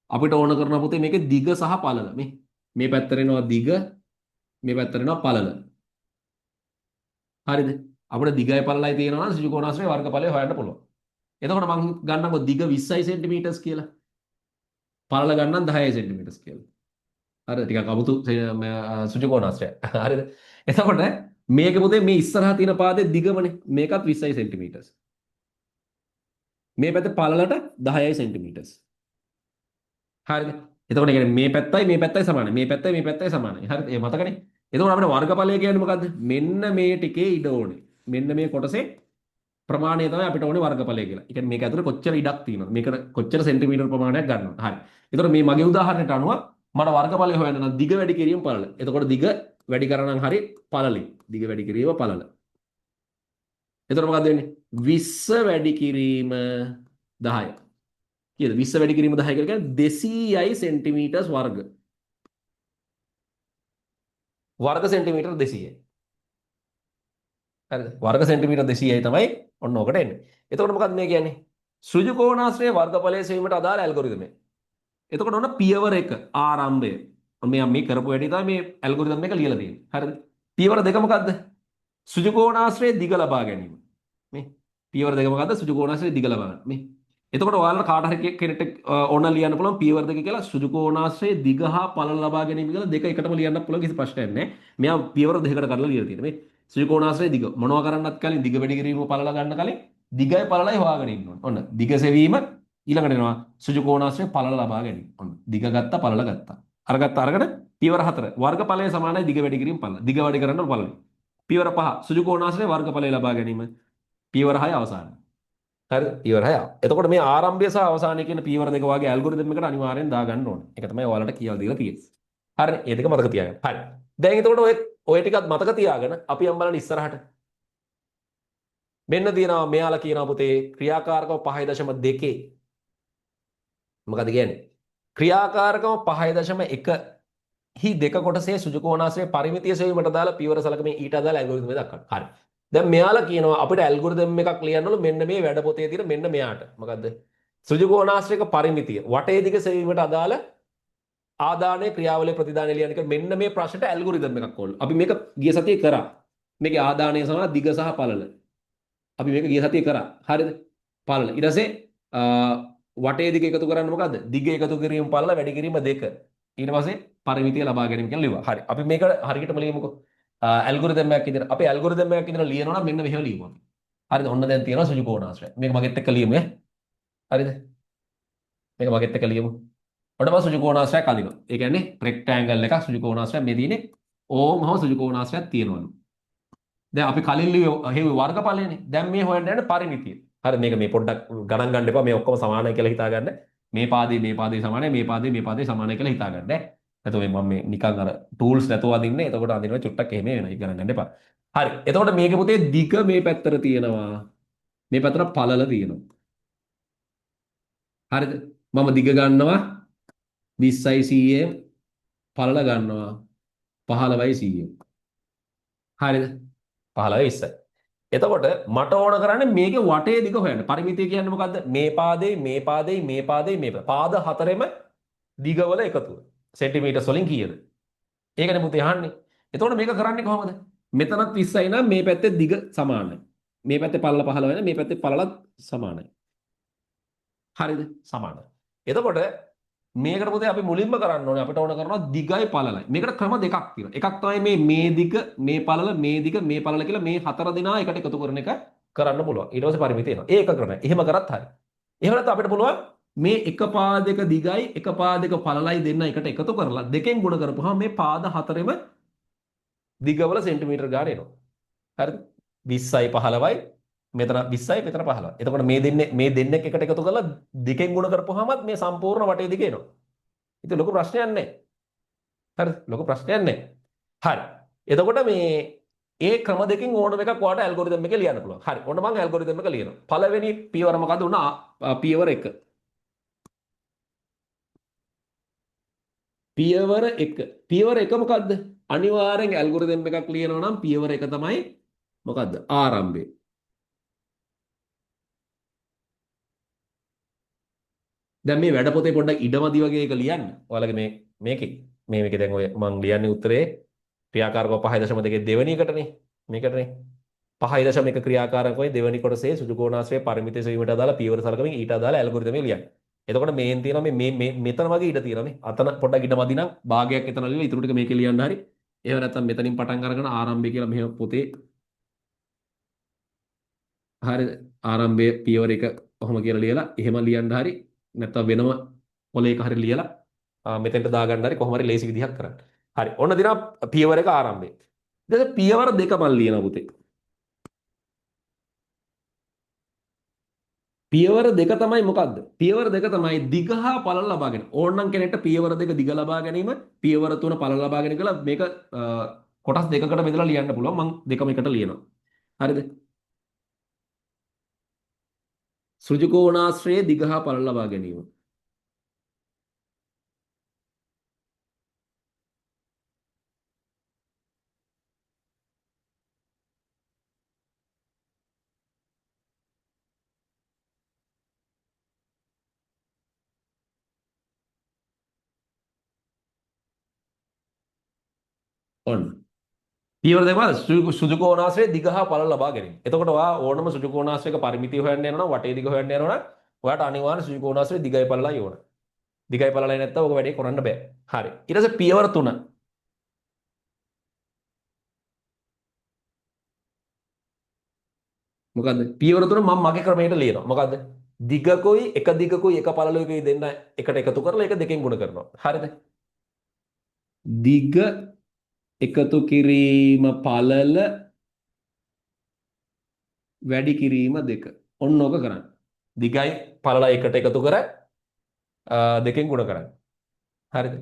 අපිට ඕන කරන පුතේ මේකේ දිග සහ පළල. මේ පැත්තට එනවා දිග, මේ පැත්තට එනවා පළල. හරිද? අපිට දිගයි පළලයි තියෙනවා නම් සෘජුකෝණාශ්‍රයේ වර්ගඵලය හොයන්න පුළුවන්. එතකොට මම ගන්නකො දිග 20 සෙන්ටිමීටර්ස් කියලා. පළල ගන්නම් 10 සෙන්ටිමීටර්ස් කියලා. හරිද? ටිකක් අමුතු සෘජුකෝණාශ්‍රය. හරිද? එතකොට මේකේ පුතේ මේ ඉස්සරහා තියෙන පාදේ දිගමනේ. මේකත් 20 සෙන්ටිමීටර්ස්. මේ පැත්තේ පළලට 10 සෙන්ටිමීටර්ස්. හරිද? එතකොට කියන්නේ මේ පැත්තයි සමානයි. මේ පැත්තයි සමානයි. හරිද? ඒ මතකනේ. එතකොට අපිට වර්ගඵලය කියන්නේ මොකද්ද? මෙන්න මේ ටිකේ ඉඩ ඕනේ. මෙන්න මේ කොටසේ ප්‍රමාණය තමයි අපිට ඕනේ වර්ගඵලය කියලා. ඒ කියන්නේ මේක ඇතුලේ කොච්චර ඉඩක් තියෙනවද? මේකට කොච්චර සෙන්ටිමීටර් ප්‍රමාණයක් ගන්නවද? හරි. එතකොට මේ මගේ උදාහරණයට අනුව මට වර්ගඵලය හොයන්න නම් දිග වැඩි කිරීම පළල. එතකොට දිග වැඩි කරා නම් හරි පළලයි. දිග වැඩි කිරීම පළල. එතකොට මොකද්ද වෙන්නේ? 20 වැඩි කිරීම 10. කීයද 20 වැඩි කිරීම 10 කියලා කියන්නේ 200යි සෙන්ටිමීටර් වර්ග සෙන්ටිමීටර් 200යි. හරිද? වර්ග සෙන්ටිමීටර් 200යි තමයි ඔන්න ඔකට එන්නේ. එතකොට මොකක්ද මේ කියන්නේ? ඍජු කෝණාශ්‍රයේ වර්ගඵලය සෙවීමට අදාළ ඇල්ගොරිතමය. එතකොට ඔන්න පියවර 1 ආරම්භය. මේ කරපු වැඩි තමයි මේ ඇල්ගොරිතම් එක ලියලා තියෙන්නේ. හරිද? පියවර 2 මොකද්ද? ඍජු කෝණාශ්‍රයේ දිග ලබා ගැනීම. මේ පියවර 2 මොකද්ද? ඍජු කෝණාශ්‍රයේ දිග ලබා ගන්න. මේ එතකොට ඔයාලට කාට හරි කෙනෙක්ට ඕන ලියන්න පුළුවන් පියවර 2 කියලා ඍජු කෝණාශ්‍රයේ දිග හා පළල ලබා ගැනීම කියලා දෙක එකටම ලියන්න පුළුවන් කිසි ප්‍රශ්නයක් නැහැ. මෙයා පියවර දෙකකට කඩලා ලියලා තියෙනවා. මේ ඍජු කෝණාශ්‍රයේ දිග මොනවා කරන්නත් කලින් දිග වැඩි කිරීම පළල ගන්න කලින් දිගයි පළලයි හොයාගෙන ඉන්න ඕන. ඔන්න දිග සෙවීම ඊළඟට එනවා ඍජු කෝණාශ්‍රයේ පළල ලබා ගැනීම. ඔන්න දිග ගත්තා පළල ගත්තා. අරගෙන පියවර 4 වර්ගඵලය සමානයි දිග වැඩි කිරීම පළල. දිග වැඩි කරන්න පළල. පියවර 5 ඍජු කෝණාශ්‍රයේ වර්ගඵලය ලබා ගැනීම. පියවර 6 අවසානයි. හරි පියවර 6. එතකොට මේ ආරම්භය සහ අවසානය කියන පියවර දෙක වගේ ඇල්ගොරිතම් එකට අනිවාර්යෙන් දාගන්න ඕනේ. ඒක තමයි ඔයාලට කියලා දීලා තියෙන්නේ. හරි. මේ දෙක මතක තියාගන්න. හරි. දැන් එතකොට ඔය ටිකත් මතක තියාගෙන අපි යම් බලන්න ඉස්සරහට. මෙන්න තියෙනවා මෙයාලා කියනවා පුතේ ක්‍රියාකාරකම 5.2. මොකද කියන්නේ? ක්‍රියාකාරකම 5.1 හි දෙක කොටසේ ඍජු කෝණාශ්‍රයේ පරිමිතිය සෙවීමට දාලා පියවර සලකමින් ඊට අදාළ ඇල්ගොරිතම් එක දක්වන්න. හරි. දැන් මෙයාලා කියනවා අපිට ඇල්ගොරිතම් එකක් ලියන්නවලු මෙන්න මේ වැඩ පොතේ තියෙන මෙන්න මෙයාට. මොකද්ද? ඍජු කෝණාශ්‍රයක පරිමිතිය වටේ දිග සෙවීමට අදාළ ආදානයේ ක්‍රියාවලිය ප්‍රතිදානය ලියන්න කියලා මෙන්න මේ ප්‍රශ්නට ඇල්ගොරිතම් එකක් ඕන. අපි මේක ගිය සතියේ කරා. මේකේ ආදානය සමාන දිග සහ පළල. අපි මේක ගිය සතියේ කරා. හරිද? පළල. ඊට පස්සේ වටේ දිග එකතු කරන්න මොකද්ද? දිග එකතු කිරීම පළල වැඩි කිරීම 2. ඊට පස්සේ පරිමිතිය ලබා ගැනීම කියලා ලියුවා. හරි. අපි මේක හරියටම ලියමුකෝ. ඇල්ගොරිතම් එකක් විදිහට අපි ඇල්ගොරිතම් එකක් විදිහට ලියනවා නම් මෙන්න මෙහෙම ලියමු අපි. හරිද? ඔන්න දැන් තියෙනවා ඍජු කෝණාශ්‍රය. මේක මගෙත් එක්ක ලියමු ඈ. හරිද? මේක මගෙත් එක්ක ලියමු. ඔන්න මම ඍජු කෝණාශ්‍රයක් අදිනවා. ඒ කියන්නේ රෙක්ටැන්ගල් එකක් ඍජු කෝණාශ්‍රයක් මේ තියෙන්නේ ඕමම ඍජු කෝණාශ්‍රයක් තියෙනවලු. දැන් අපි කලින් ලියුවේ වර්ගඵලයනේ. දැන් මේ හොයන්න යන පරිමිතිය. හරි මේක මේ පොඩ්ඩක් ගණන් ගන්න එපා. මේ ඔක්කොම සමානයි කියලා හිතාගන්න. මේ පාදේ සමානයි මේ පාදේ සමානයි කියලා හිතාගන්න ඈ. එතකොට මම මේ නිකන් අර ටූල්ස් නැතුව අදින්නේ. එතකොට අදිනවා චුට්ටක් එහෙම වෙනවා. ඒක ගණන් ගන්න එපා. හරි. එතකොට මේකේ පුතේ දිග මේ පැත්තට තියෙනවා. මේ පැත්තට පළල තියෙනවා. හරිද? මම දිග ගන්නවා 20යි 100ෙන් පළල ගන්නවා 15යි 100ෙන්. හරිද? 15යි 20යි. එතකොට මට ඕන කරන්නේ මේකේ වටේ දිග හොයන්න. පරිමිතිය කියන්නේ මොකද්ද? මේ පාදේ පාද හතරෙම දිගවල එකතුව. සෙන්ටිමීටර්ස් වලින් කීයද? ඒකනේ පුතේ අහන්නේ. එතකොට මේක කරන්නේ කොහොමද? මෙතනත් 20යි නම් මේ පැත්තේ දිග සමානයි. මේ පැත්තේ පළල 15 වෙන මේ පැත්තේ පළලත් සමානයි. හරිද? සමානයි. එතකොට මේකට පුතේ අපි මුලින්ම කරන්න ඕනේ අපිට ඕන කරනවා දිගයි පළලයි. මේකට ක්‍රම දෙකක් තියෙනවා. එකක් තමයි මේ දිග, මේ පළල, මේ දිග, මේ පළල කියලා මේ හතර දෙනා එකට එකතු කරන එක කරන්න පුළුවන්. ඊට පස්සේ පරිමිතිය එනවා. ඒක ක්‍රමය. එහෙම කරත් හරි. එහෙම නැත්නම් අපිට පුළුවන් මේ එක පාදයක දිගයි එක පාදයක පළලයි දෙන්න එකට එකතු කරලා දෙකෙන් ගුණ කරපුවාම මේ පාද හතරෙම දිගවල සෙන්ටිමීටර් ගාන එනවා. හරිද? 20යි 15යි මෙතන 20යි මෙතන 15යි. එතකොට මේ දෙන්නෙක් එකට එකතු කරලා දෙකෙන් ගුණ කරපුවාමත් මේ සම්පූර්ණ වටේ දිග එනවා. ඉතින් ලොකු ප්‍රශ්නයක් නැහැ. හරිද? ලොකු ප්‍රශ්නයක් නැහැ. හරි. එතකොට මේ ඒ ක්‍රම දෙකකින් ඕනම එකක් ඔයාලට ඇල්ගොරිතම් එකේ ලියන්න පුළුවන්. හරි. ඔන්න මම ඇල්ගොරිතම් එක ලියනවා. පළවෙනි පියවර මොකද්ද? උනා පියවර 1. පියවර 1. පියවර 1 මොකද්ද? අනිවාර්යෙන් ඇල්ගොරිතම් එකක් ලියනවා නම් පියවර 1 තමයි මොකද්ද? ආරම්භය. දැන් මේ වැඩ පොතේ පොඩ්ඩක් ඉඩමදි වගේ එක ලියන්න. ඔයාලගේ මේකේ දැන් ඔය මම ලියන්නේ උත්තරේ ක්‍රියාකාරකව 5.2 දෙවෙනි එකටනේ. මේකටනේ. 5.1 ක්‍රියාකාරකයේ දෙවෙනි කොටසේ ඍජු කෝණාශ්‍රයේ පරිමිතිය සෙවීමට අදාළ පියවර සලකමින් ඊට අදාළ ඇල්ගොරිතම් එක ලියන්න. එතකොට මේන් තියෙනවා මේ මෙතන වගේ ඉඩ තියෙනවා නේ. අතන පොඩ්ඩක් ඉඩමදි නම් භාගයක් එතන ලියලා ඊටු ටික මේකේ ලියන්න හරි. එහෙම නැත්නම් මෙතනින් පටන් අරගෙන ආරම්භය කියලා මෙහෙම පොතේ හරිද? ආරම්භයේ පියවර 1 කොහොම කියලා ලියලා එහෙම ලියන්න හරි නැත්නම් වෙනම පොලේක හරි ලියලා මෙතෙන්ට දාගන්න හරි කොහොම හරි ලේසි විදිහක් කරන්න. හරි. ඔන්න දිනා පියවර 1 ආරම්භය. ඊට පියවර 2 මම ලියනවා පුතේ. පියවර 2 තමයි මොකද්ද? පියවර 2 තමයි දිග හා පළල ලබා ගැනීම. ඕනනම් කෙනෙක්ට පියවර 2 දිග ලබා ගැනීම, පියවර 3 පළල ලබා ගැනීම කියලා මේක කොටස් දෙකකට බෙදලා ලියන්න පුළුවන්. මම දෙකම එකට ලියනවා. හරිද? සෘජුකෝණාශ්‍රයේ දිග හා පළල ලබා ගැනීම. ඔන්න. පියවර දෙකක් සෘජුකෝණාශ්‍රයේ දිග හා පළල ලබා ගැනීම. එතකොට ඔයා ඕනම සෘජුකෝණාශ්‍රයක පරිමිතිය හොයන්න යනවා නම් වටේ දිග හොයන්න යනවා නම් ඔයාට අනිවාර්ය සෘජුකෝණාශ්‍රයේ දිගයි පළලයි ඕන. දිගයි පළලයි නැත්තම් ඔක වැඩේ කරන්න බෑ. හරි. ඊට පස්සේ පියවර 3. මොකද්ද? පියවර 3 මම මගේ ක්‍රමයට ලියනවා. මොකද්ද? දිගකුයි එක දිගකුයි එක පළලකුයි දෙන්න එකට එකතු කරලා ඒක දෙකෙන් ගුණ කරනවා. හරිද? දිග එකතු කිරීම පළල වැඩි කිරීම දෙක. ඔන්න ඕක කරන්න. දිගයි පළලයි එකට එකතු කර දෙකෙන් ගුණ කරන්න. හරිද?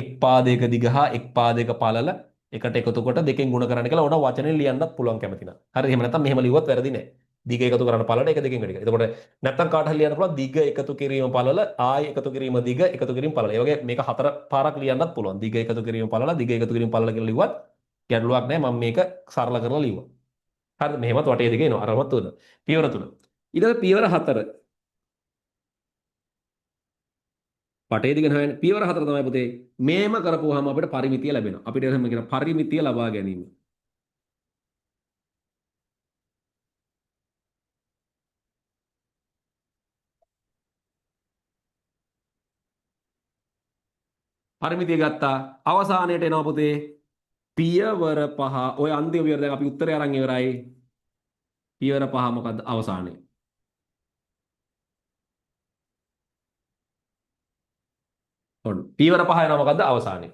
එක් පාදයක දිග හා එක් පාදයක පළල එකට එකතු කොට දෙකෙන් ගුණ කරන්න කියලා ඕන වචනේ ලියන්නත් පුළුවන් කැමති නම්. හරිද? එහෙම නැත්නම් මෙහෙම ලිව්වත් වැරදි නෑ. දිග එකතු කරන්න පළල එක දෙකෙන් වැඩි කරනවා. එතකොට නැත්නම් කාට හරි ලියන්න පුළුවන් දිග එකතු කිරීම පළල ආයි එකතු කිරීම දිග එකතු කිරීම පළල. ඒ වගේ මේක 4 පාරක් ලියන්නත් පුළුවන්. දිග එකතු කිරීම පළල දිග එකතු කිරීම පළල කියලා ලිව්වත් ගැටලුවක් නෑ. මම මේක සරල කරලා ලිව්වා. හරිද? මෙහෙමත් වටේ දිග එනවා. අරමත් උන. පියවර 3. ඊළඟ පියවර 4. වටේ දිග හොයන්න පියවර 4 තමයි පුතේ. මේම කරපුවාම අපිට පරිමිතිය ලැබෙනවා. අපිට එහෙම කියන පරිමිතිය ලබා ගැනීම. පරිමිතිය ගත්තා. අවසානයේට එනවා පුතේ පියවර 5. ඔය අන්තිම පියවර දැන් අපි උත්තරය අරන් ඉවරයි. පියවර 5 මොකද්ද අවසානයේ? ඔන්න. පියවර 5 එනවා මොකද්ද අවසානයේ?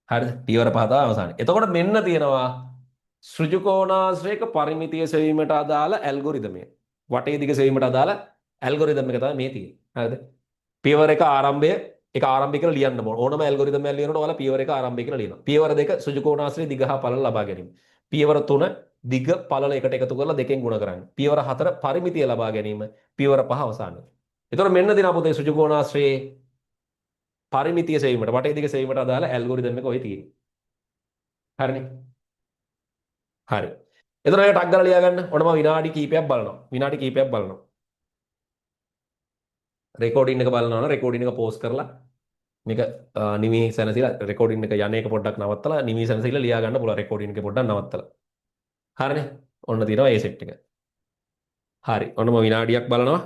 හරිද? පියවර 5 තමයි අවසානයේ. එතකොට මෙන්න තියෙනවා සෘජුකෝණාශ්‍රයක පරිමිතිය සෙවීමට අදාළ ඇල්ගොරිතමය. වටේ දිග සෙවීමට අදාළ ඇල්ගොරිතම් එක තමයි මේ තියෙන්නේ. හරිද? පියවර 1 ආරම්භය ඒක ආරම්භය කියලා ලියන්න ඕන. ඕනම ඇල්ගොරිතම් එකක් ලියනකොට ඔයාලා පියවර 1 ආරම්භය කියලා ලියනවා. පියවර 2 සෘජුකෝණාශ්‍රය දිග හා පළල ලබා ගැනීම. පියවර 3 දිග පළල එකට එකතු කරලා දෙකෙන් ගුණ කරන්න. පියවර 4 පරිමිතිය ලබා ගැනීම. පියවර 5 අවසානය. එතකොට මෙන්න දින අපතේ සෘජුකෝණාශ්‍රයේ පරිමිතිය සෙවීමට වටේ දිග සෙවීමට අදාළ ඇල්ගොරිතම් එක ඔය තියෙන්නේ. හරිනේ. හරි. එතකොට ඒක ටක් ගාලා ලියා ගන්න. ඔන්න මම විනාඩි කිහිපයක් බලනවා. විනාඩි කිහිපයක් බලනවා. රෙකෝඩින් එක බලනවා නම් රෙකෝඩින් එක පෝස් කරලා මේක නිමි සැනසීලා රෙකෝඩින් එක යන එක පොඩ්ඩක් නවත්තලා නිමි සැනසීලා ලියා ගන්න පුළුවන් රෙකෝඩින් එක පොඩ්ඩක් නවත්තලා. හරිනේ. ඔන්න තියෙනවා ඒ සෙට් එක. හරි. ඔන්න මම විනාඩියක් බලනවා.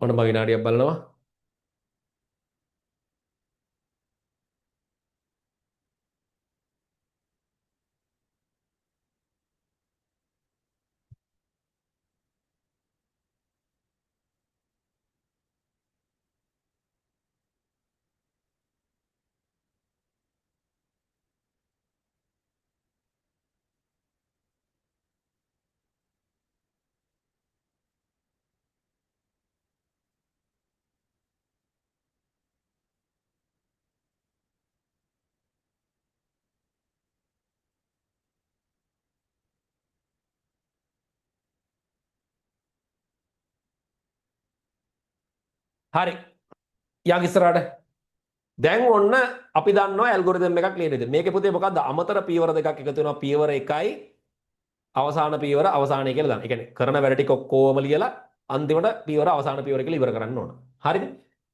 ඔන්න මම විනාඩියක් බලනවා. හරි. යන් ඉස්සරහට. දැන් ඔන්න අපි දන්නවා ඇල්ගොරිතම් එකක් ලියන විදිහ. මේකේ පුතේ මොකද්ද? අමතර පියවර දෙකක් එකතු වෙනවා. පියවර 1යි අවසාන පියවර අවසානයේ කියලා දාන්න. ඒ කියන්නේ කරන වැඩ ටික ඔක්කොම ලියලා අන්තිමට පියවර අවසාන පියවර කියලා ඉවර කරන්න ඕන. හරිද?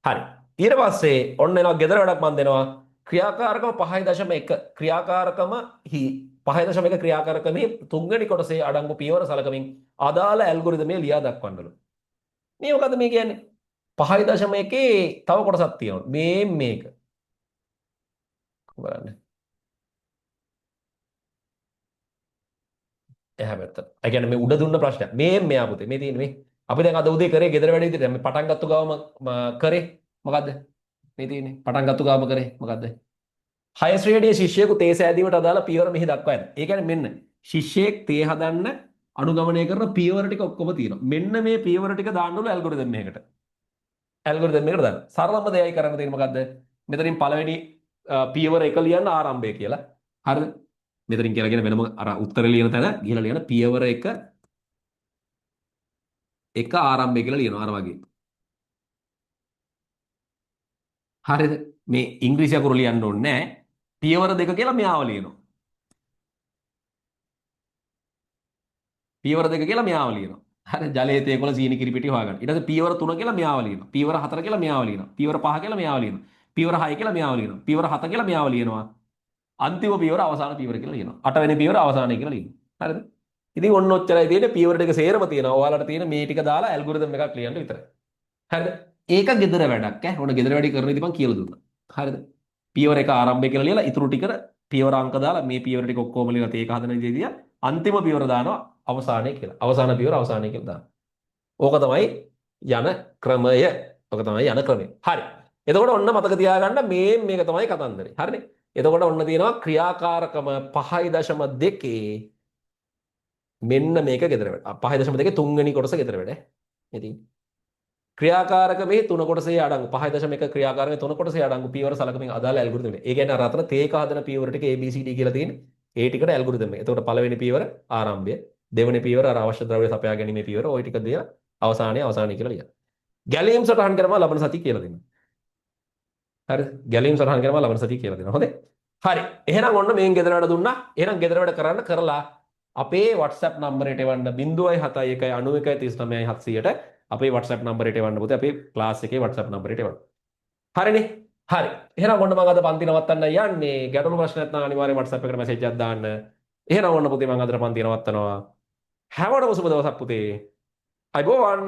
හරි. ඊට පස්සේ ඔන්න එනවා ගෙදර වැඩක් මම දෙනවා. ක්‍රියාකාරකම 5.1 ක්‍රියාකාරකම 5.1 ක්‍රියාකාරකමේ තුන්වෙනි කොටසේ අඩංගු පියවර සලකමින් අදාළ ඇල්ගොරිතමය ලියා දක්වන්නලු. මේ මොකද්ද මේ කියන්නේ? 5.1 තව කොටසක් තියෙනවා. මේක බලන්න. එහා පැත්ත. ඒ කියන්නේ මේ උඩ දුන්න ප්‍රශ්නයක්. මෙයා පුතේ මේ තියෙන්නේ මේ. අපි දැන් අද උදේ කරේ ගෙදර වැඩ විදිහට මේ පටන් ගත්ත ගාම කරේ මොකද්ද? මේ තියෙන්නේ. පටන් ගත්ත ගාම කරේ මොකද්ද? 6 ශ්‍රේණියේ ශිෂ්‍යයෙකු තේ සෑදීමට අදාළ පියවර මෙහි දක්වා ඇත. ඒ කියන්නේ මෙන්න ශිෂ්‍යයෙක් තේ හදන්න අනුගමනය කරන පියවර ටික ඔක්කොම තියෙනවා. මෙන්න මේ පියවර ටික දාන්නලු ඇල්ගොරිතම් එකකට. ඇල්ගොරිතම් එකට දාන්න. සරලම දෙයයි කරන්න තියෙන්නේ මොකද්ද? මෙතනින් පළවෙනි පියවර 1 ලියන්න ආරම්භය කියලා. හරිද? මෙතනින් කියලා කියන වෙනම අර උත්තර ලියන තැන ගිහලා ලියන පියවර 1 ආරම්භය කියලා ලියනවා අර වගේ. හරිද? මේ ඉංග්‍රීසි අකුරු ලියන්න ඕනේ නැහැ. පියවර 2 කියලා මෙයාව ලියනවා. පියවර 2 කියලා මෙයාව ලියනවා. හරි ජලයේ තේකොළ සීනි කිරිපිටි හොයාගන්න. ඊට පස්සේ පියවර 3 කියලා මෙයාව ලියනවා. පියවර 4 කියලා මෙයාව ලියනවා. පියවර 5 කියලා මෙයාව ලියනවා. පියවර 6 කියලා මෙයාව ලියනවා. පියවර 7 කියලා මෙයාව ලියනවා. අන්තිම පියවර අවසාන පියවර කියලා ලියනවා. 8 වෙනි පියවර අවසානයි කියලා ලියනවා. හරිද? ඉතින් ඔන්න ඔච්චරයි තියෙන්නේ පියවර ටික සේරම තියෙනවා. ඔයාලට තියෙන මේ ටික දාලා ඇල්ගොරිතම් එකක් ලියන්න විතරයි. හරිද? ඒක gedara වැඩක් ඈ. ඔන්න gedara වැඩි කරන ඉතින් මම කියලා දුන්නා. හරිද? පියවර 1 ආරම්භය කියලා ලියලා ඉතුරු ටික පියවර අංක දාලා මේ පියවර ටික ඔක්කොම ලියලා තේක හදන විදිහදී අන්තිම පියවර දානවා අවසානයේ කියලා. අවසාන පියවර අවසානයේ කියලා දානවා. ඕක තමයි යන ක්‍රමය. ඕක තමයි යන ක්‍රමය. හරි. එතකොට ඔන්න මතක තියාගන්න මේක තමයි කතන්දරේ. හරිනේ. එතකොට ඔන්න තියෙනවා ක්‍රියාකාරකම 5.2 මෙන්න මේක ගෙදර වැඩ. 5.2 තුන්වෙනි කොටස ගෙදර වැඩ. ඉතින් ක්‍රියාකාරකමේ තුන කොටසේ අඩංගු 5.1 ක්‍රියාකාරකමේ තුන කොටසේ අඩංගු පියවර සලකමින් අදාළ ඇල්ගොරිතම් එක. ඒ කියන්නේ අර අතන තේක හදන පියවර ටික ABCD කියලා තියෙන්නේ. ඒ ටිකට ඇල්ගොරිතම් එක. එතකොට පළවෙනි පියවර ආරම්භය, දෙවෙනි පියවර අර අවශ්‍ය ද්‍රව්‍ය සපයා ගැනීමේ පියවර, ওই ටික දෙලා අවසානයේ කියලා ලියන්න. ගැලීම් සටහන් කරනවා ලබන සතිය කියලා දෙන්න. හරිද? ගැලීම් සටහන් කරනවා ලබන සතිය කියලා දෙනවා. හොඳයි. හරි. එහෙනම් ඔන්න මේන් ගෙදර වැඩ දුන්නා. එහෙනම් ගෙදර වැඩ කරන්න කරලා අපේ WhatsApp නම්බරයට එවන්න 071 91 39 700ට අපේ WhatsApp නම්බරයට එවන්න පුතේ අපේ ක්ලාස් එකේ WhatsApp නම්බරයට එවන්න. හරිනේ? හරි. එහෙනම් ඔන්න මම අද පන්ති නවත්තන්න යන්නේ. ගැටළු ප්‍රශ්න නැත්නම් අනිවාර්යෙන් WhatsApp එකට මැසේජ් එකක් දාන්න. එහෙනම් ඔන්න පුතේ මම අද පන්ති නවත්තනවා. හැමෝටම සුබ දවසක් පුතේ. අයිබෝවන්.